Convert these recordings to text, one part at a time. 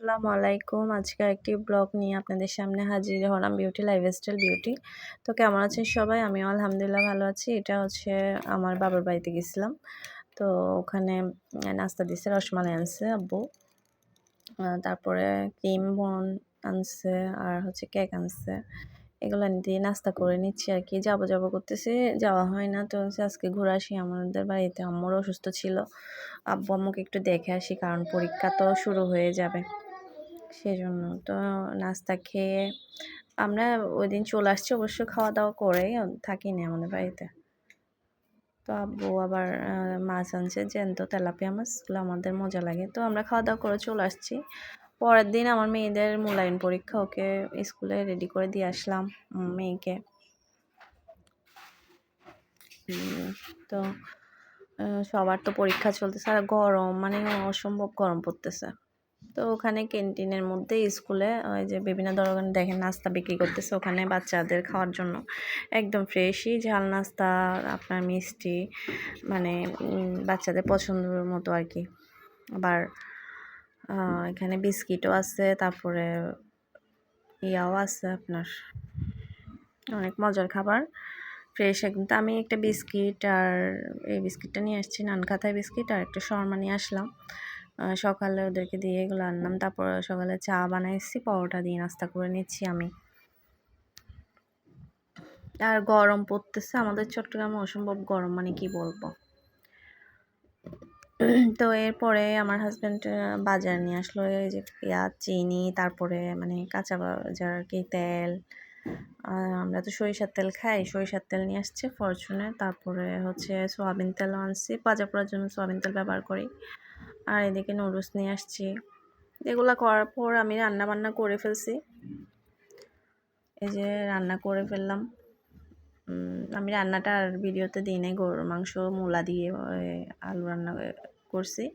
আসসালামু আলাইকুম। আজকে একটি ব্লগ নিয়ে আপনাদের সামনে হাজির হলাম বিউটি লাইফস্টাইল বিউটি। তো কেমন আছেন সবাই? আমিও আলহামদুলিল্লাহ ভালো আছি। এটা হচ্ছে আমার বাবার বাড়িতে গেছিলাম। তো ওখানে নাস্তা দিছে, রসমালাই আনছে আব্বু। তারপরে ক্রিম বন আনছে আর হচ্ছে কেক আনছে। এগুলা দিয়ে নাস্তা করে নিচ্ছি আরকি। যাবো করতেছি, যাওয়া হয় না। তো হচ্ছে আজকে ঘুরে আসি আমাদের বাড়িতে। আম্মুরও অসুস্থ ছিল। আব্বু আম্মুকে একটু দেখে আসি কারণ পরীক্ষা তো শুরু হয়ে যাবে। সেজন্য। তো নাস্তা খেয়ে আমরা ওইদিন চলে আসছি অবশ্য খাওয়া-দাওয়া করেই থাকিনি আমাদের বাড়িতে। তো আব্বু আবার মাছ আনছে জ্যান্ত তেলাপিয়া মাছ। এগুলো আমাদের মজা লাগে। তো আমরা খাওয়া-দাওয়া করে চলে আসছি। পরের দিন আমার মেয়েদের মূল্যায়ন পরীক্ষা, ওকে স্কুলে রেডি করে দিয়ে আসলাম মেয়েকে। তো সবার তো পরীক্ষা চলতেছে আর গরম মানে অসম্ভব গরম পড়তেছে। তো ওখানে ক্যান্টিনের মধ্যে স্কুলে ওই যে বিভিন্ন ধরনের দেখেন নাস্তা বিক্রি করতেছে ওখানে বাচ্চাদের খাওয়ার জন্য। একদম ফ্রেশই ঝাল নাস্তা, আপনার মিষ্টি মানে বাচ্চাদের পছন্দের মতো আরকি। আবার এখানে বিস্কিটও আছে, তারপরে ইয়াও আছে আপনার অনেক মজার খাবার, ফ্রেশ একদম। তো আমি একটা বিস্কিট আর এই বিস্কিটটা নিয়ে আসছি, নানকাতাই বিস্কিট, আর একটা শর্মা নিয়ে আসলাম। সকালে ওদেরকে দিয়ে এগুলো আনলাম। তারপর সকালে চা বানাইছি, পরোটা দিয়ে নাস্তা করে নিচ্ছি আমি। আর গরম পড়তেছে আমাদের চট্টগ্রামে, অসম্ভব গরম মানে কি বলবো। তো এরপরে আমার হাজব্যান্ড বাজার নিয়ে আসলো, এই যে চিনি, তারপরে মানে কাঁচা বাজার আর কি, তেল। আমরা তো সরিষার তেল খাই, সরিষার তেল নিয়ে আসছে ফরচুনের। তারপরে হচ্ছে সোয়াবিন তেলও আনছি, ভাজা পোড়ার জন্য সোয়াবিন তেল ব্যবহার করি। আর এদিকে নুডলস নিয়ে আসছি। এগুলা করার পর আমি রান্না বান্না করে ফেলছি। এই যে রান্না করে ফেললাম। আমি রান্নাটা আর ভিডিওতে দিই নাই, গরুর মাংস মূলা দিয়ে আলু রান্না করছি।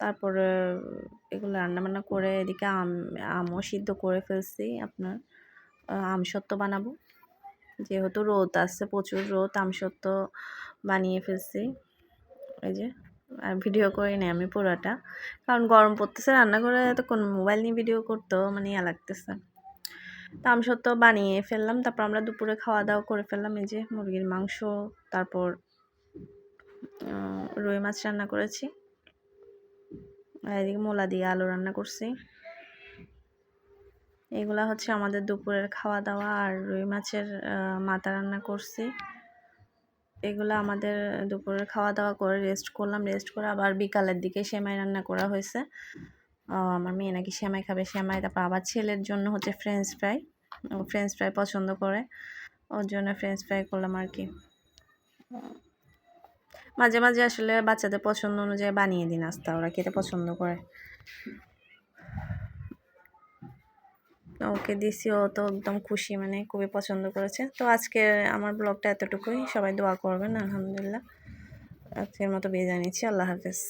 তারপরে এগুলো রান্নাবান্না করে এদিকে আমও সিদ্ধ করে ফেলছি। আপনার আমসত্ত্ব বানাবো, যেহেতু রোদ আছে, প্রচুর রোদ, আমসত্ত্ব বানিয়ে ফেলছি। এই যে আর ভিডিও করি নাই আমি পুরোটা, কারণ গরম পড়তেছে, রান্না করে তো কোন মোবাইল নিয়ে ভিডিও করতেও মানে ইয়া লাগতেছে। তো আমসত্ত্ব বানিয়ে ফেললাম। তারপর আমরা দুপুরে খাওয়া দাওয়া করে ফেললাম। এই যে মুরগির মাংস, তারপর রুই মাছ রান্না করেছি, আর এদিকে মূলা দিয়ে আলু রান্না করছি। এগুলা হচ্ছে আমাদের দুপুরের খাওয়া দাওয়া। আর রুই মাছের মাথা রান্না করছি। এগুলো আমাদের দুপুরের খাওয়া দাওয়া করে রেস্ট করলাম। রেস্ট করে আবার বিকালের দিকে সেমাই রান্না করা হয়েছে। আমার মেয়ে নাকি সেমাই খাবে, সেমাই। তারপর আবার ছেলের জন্য হচ্ছে ফ্রেঞ্চ ফ্রাই, ও ফ্রেঞ্চ ফ্রাই পছন্দ করে, ওর জন্য ফ্রেঞ্চ ফ্রাই করলাম আর কি। মাঝে মাঝে আসলে বাচ্চাদের পছন্দ অনুযায়ী বানিয়ে দিই নাস্তা, ওরা খেতে পছন্দ করে। ওকে দিছি, ও তো একদম খুশি, মানে খুবই পছন্দ করেছে। তো আজকে আমার ব্লগটা এতটুকুই, সবাই দোয়া করবেন। আলহামদুলিল্লাহ, আজকের মতো বিদায় নিচ্ছি। আল্লাহ হাফেজ।